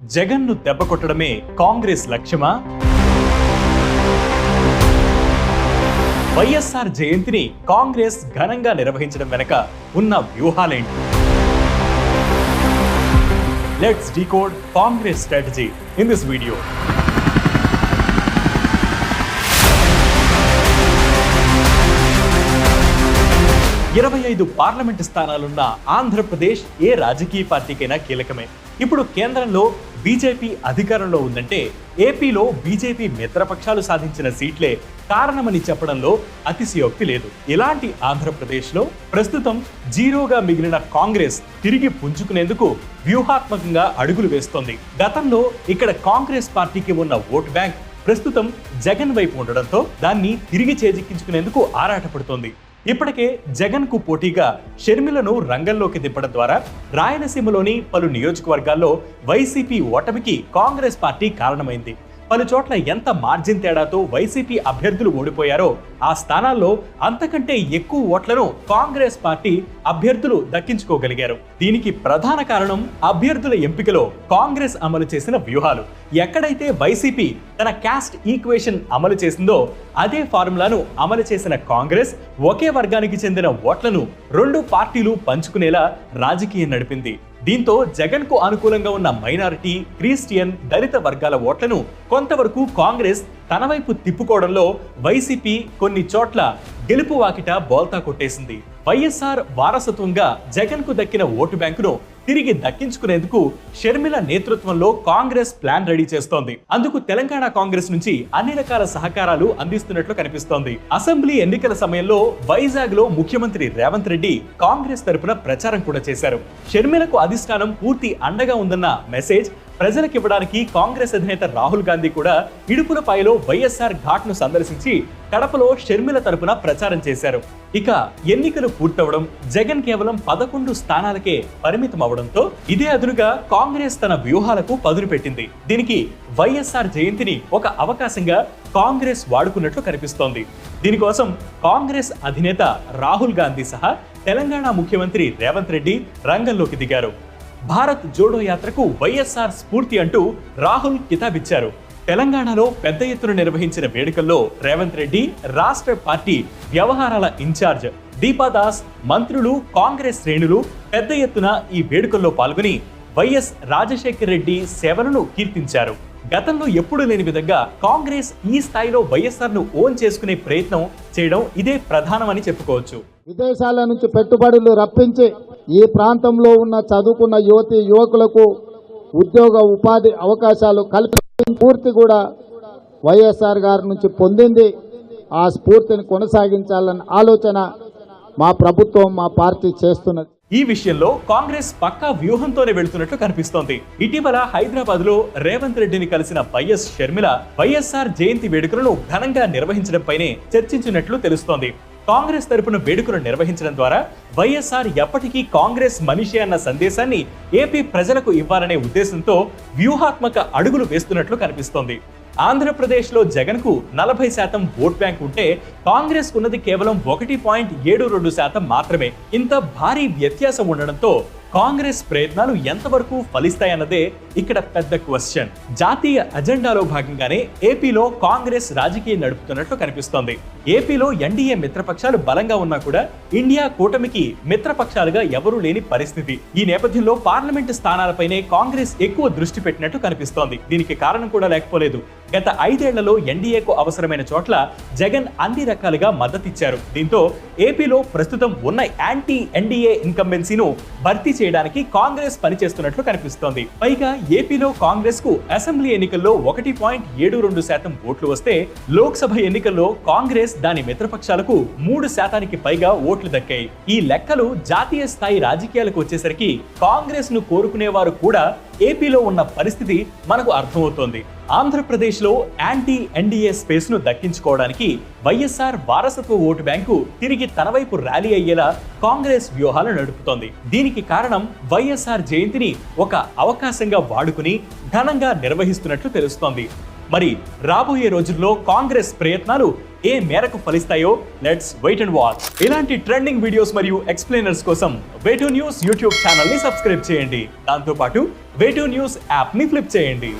జగన్ను దెబ్బకొట్టడమే కాంగ్రెస్ లక్ష్యమా? వైఎస్ఆర్ జయంతిని కాంగ్రెస్ ఘనంగా నిర్వహించడం వెనుక ఉన్న వ్యూహాలేంటి? Let's decode Congress strategy in this video. 25 parliament స్థానాలున్న ఆంధ్రప్రదేశ్ ఏ రాజకీయ పార్టీకైనా కీలకమే. ఇప్పుడు కేంద్రంలో బీజేపీ అధికారంలో ఉందంటే ఏపీలో బీజేపీ మిత్రపక్షాలు సాధించిన సీట్లే కారణమని చెప్పడంలో అతిశయోక్తి లేదు. ఇలాంటి ఆంధ్రప్రదేశ్లో ప్రస్తుతం జీరోగా మిగిలిన కాంగ్రెస్ తిరిగి పుంజుకునేందుకు వ్యూహాత్మకంగా అడుగులు వేస్తోంది. గతంలో ఇక్కడ కాంగ్రెస్ పార్టీకి ఉన్న ఓట్ బ్యాంక్ ప్రస్తుతం జగన్ వైపు ఉండడంతో దాన్ని తిరిగి చేజిక్కించుకునేందుకు ఆరాటపడుతోంది. ఇప్పటికే జగన్ కు పోటీగా షర్మిలను రంగంలోకి దింపడం ద్వారా రాయలసీమలోని పలు నియోజకవర్గాల్లో వైసీపీ ఓటమికి కాంగ్రెస్ పార్టీ కారణమైంది. పలు చోట్ల ఎంత మార్జిన్ తేడాతో వైసీపీ అభ్యర్థులు ఓడిపోయారో ఆ స్థానాల్లో అంతకంటే ఎక్కువ ఓట్లను కాంగ్రెస్ పార్టీ అభ్యర్థులు దక్కించుకోగలిగారు. దీనికి ప్రధాన కారణం అభ్యర్థుల ఎంపికలో కాంగ్రెస్ అమలు చేసిన వ్యూహాలు. ఎక్కడైతే వైసీపీ తన క్యాస్ట్ ఈక్వేషన్ అమలు చేసిందో అదే ఫార్ములాను అమలు చేసిన కాంగ్రెస్ ఒకే వర్గానికి చెందిన ఓట్లను రెండు పార్టీలు పంచుకునేలా రాజకీయం నడిపింది. దీంతో జగన్ కు అనుకూలంగా ఉన్న మైనారిటీ, క్రిస్టియన్, దళిత వర్గాల ఓట్లను కొంతవరకు కాంగ్రెస్ తన వైపు తిప్పుకోవడంలో వైసీపీ కొన్ని చోట్ల గెలుపు వాకిట బోల్తా కొట్టేసింది. వైఎస్ఆర్ వారసత్వంగా జగన్ కు దక్కిన ఓటు బ్యాంకును తిరిగి దక్కించుకునేందుకు షర్మిల నేతృత్వంలో కాంగ్రెస్ ప్లాన్ రెడీ చేస్తోంది. అందుకు తెలంగాణ కాంగ్రెస్ నుంచి అన్ని రకాల సహకారాలు అందిస్తున్నట్లు కనిపిస్తోంది. అసెంబ్లీ ఎన్నికల సమయంలో వైజాగ్ లో ముఖ్యమంత్రి రేవంత్ రెడ్డి కాంగ్రెస్ తరపున ప్రచారం కూడా చేశారు. షర్మిలకు అధిష్టానం పూర్తి అండగా ఉందన్న మెసేజ్ ప్రజలకు ఇవ్వడానికి కాంగ్రెస్ అధినేత రాహుల్ గాంధీ కూడా ఇడుపులపాయలో వైఎస్ఆర్ ఘాట్ ను సందర్శించి కడపలో షర్మిల తరపున ప్రచారం చేశారు. ఇక ఎన్నికలు పూర్తవడం, జగన్ కేవలం 11 స్థానాలకే పరిమితం అవడంతో ఇదే అదునుగా కాంగ్రెస్ తన వ్యూహాలకు పదును పెట్టింది. దీనికి వైఎస్ఆర్ జయంతిని ఒక అవకాశంగా కాంగ్రెస్ వాడుకున్నట్లు కనిపిస్తోంది. దీనికోసం కాంగ్రెస్ అధినేత రాహుల్ గాంధీ సహా తెలంగాణ ముఖ్యమంత్రి రేవంత్ రెడ్డి రంగంలోకి దిగారు. భారత్ జోడో యాత్రకు వైఎస్ఆర్ స్ఫూర్తి అంటూ రాహుల్ కితాబిచ్చారు. తెలంగాణలో పెద్ద ఎత్తున నిర్వహించిన వేడుకల్లో రేవంత్ రెడ్డి, రాష్ట్ర పార్టీ వ్యవహారాల ఇన్ఛార్జ్ దీపాదాస్, మంత్రులు, కాంగ్రెస్ శ్రేణులు పెద్ద ఎత్తున ఈ వేడుకల్లో పాల్గొని వైఎస్ రాజశేఖర రెడ్డి సేవలను కీర్తించారు. గతంలో ఎప్పుడూ లేని విధంగా కాంగ్రెస్ ఈ స్థాయిలో వైఎస్ఆర్ ను ఓన్ చేసుకునే ప్రయత్నం చేయడం ఇదే ప్రధానమని చెప్పుకోవచ్చు. విదేశాల నుంచి పెట్టుబడులు రప్పించి ఈ ప్రాంతంలో ఉన్న చదువుకున్న యువకులకు ఉద్యోగ ఉపాధి అవకాశాలు కల్పించే స్ఫూర్తి కూడా వైఎస్ఆర్ గారి నుంచి పొందింది. ఆ స్ఫూర్తిని కొనసాగించాలన్న ఆలోచన మా ప్రభుత్వం, మా పార్టీ చేస్తున్నది. ఈ విషయంలో కాంగ్రెస్ పక్కా వ్యూహంతోనే వెళ్తున్నట్లు కనిపిస్తోంది. ఇటీవల హైదరాబాద్ లో రేవంత్ రెడ్డిని కలిసిన వైఎస్ షర్మిల వైఎస్ఆర్ జయంతి వేడుకలను ఘనంగా నిర్వహించడంపైనే చర్చించినట్లు తెలుస్తోంది. కాంగ్రెస్ తరపున వేడుకలు నిర్వహించడం ద్వారా వైఎస్ఆర్ ఎప్పటికీ కాంగ్రెస్ మనిషి అన్న సందేశాన్ని ఏపీ ప్రజలకు ఇవ్వాలనే ఉద్దేశంతో వ్యూహాత్మక అడుగులు వేస్తున్నట్లు కనిపిస్తోంది. ఆంధ్రప్రదేశ్లో జగన్ కు 40% ఓట్ బ్యాంక్ ఉంటే కాంగ్రెస్ కున్నది కేవలం 1.72% మాత్రమే. ఇంత భారీ వ్యత్యాసం ఉండడంతో కాంగ్రెస్ ప్రయత్నాలు ఎంతవరకు ఫలిస్తాయన్నదే ఇక్కడ పెద్ద క్వశ్చన్. జాతీయ అజెండాలో భాగంగానే ఏపీలో కాంగ్రెస్ రాజకీయం నడుపుతున్నట్లు కనిపిస్తోంది. ఏపీలో ఎన్డీఏ మిత్రపక్షాలు బలంగా ఉన్నా కూడా ఇండియా కూటమికి మిత్రపక్షాలుగా ఎవరూ లేని పరిస్థితి. ఈ నేపథ్యంలో పార్లమెంటు స్థానాలపైనే కాంగ్రెస్ ఎక్కువ దృష్టి పెట్టినట్టు కనిపిస్తోంది. దీనికి కారణం కూడా లేకపోలేదు. గత 5 ఏళ్లలో ఎన్డీఏకు అవసరమైన చోట్ల జగన్ అన్ని రకాలుగా మద్దతిచ్చారు. దీంతో ఏపీలో ప్రస్తుతం ఉన్న యాంటీ ఎన్డీఏ ఇన్కంబెన్సీను భర్తీ చేయడానికి కాంగ్రెస్ పనిచేస్తున్నట్లు కనిపిస్తోంది. పైగా ఏపీలో కాంగ్రెస్ కు అసెంబ్లీ ఎన్నికల్లో 1.72% ఓట్లు వస్తే లోక్సభ ఎన్నికల్లో కాంగ్రెస్ దాని మిత్రపక్షాలకు 3%కి పైగా ఓట్లు దక్కాయి. ఈ లెక్కలు జాతీయ స్థాయి రాజకీయాలకు వచ్చేసరికి కాంగ్రెస్ ను కోరుకునేవారు కూడా ఏపీలో ఉన్న పరిస్థితి మనకు అర్థమవుతోంది. ఆంధ్రప్రదేశ్ లో యాంటీ ఎన్డీఏ స్పేస్ ను దక్కించుకోవడానికి వైఎస్ఆర్ వారసత్వ ఓటు బ్యాంకు తిరిగి తన వైపు ర్యాలీ అయ్యేలా కాంగ్రెస్ వ్యూహాలు నడుపుతోంది. దీనికి కారణం వైఎస్ఆర్ జయంతిని ఒక అవకాశంగా వాడుకుని ఘనంగా నిర్వహిస్తున్నట్లు తెలుస్తోంది. మరి రాబోయే రోజుల్లో కాంగ్రెస్ ప్రయత్నాలు ఏ మేరకు ఫలిస్తాయో లెట్స్ వెయిట్ అండ్ వాచ్. ఇలాంటి ట్రెండింగ్ వీడియోస్ మరియు ఎక్స్ప్లెయినర్స్ కోసం వేటూ న్యూస్ యూట్యూబ్ ఛానల్ ని సబ్స్క్రైబ్ చేయండి. దాంతోపాటు వేటూ న్యూస్ యాప్ ని ఫ్లిప్ చేయండి.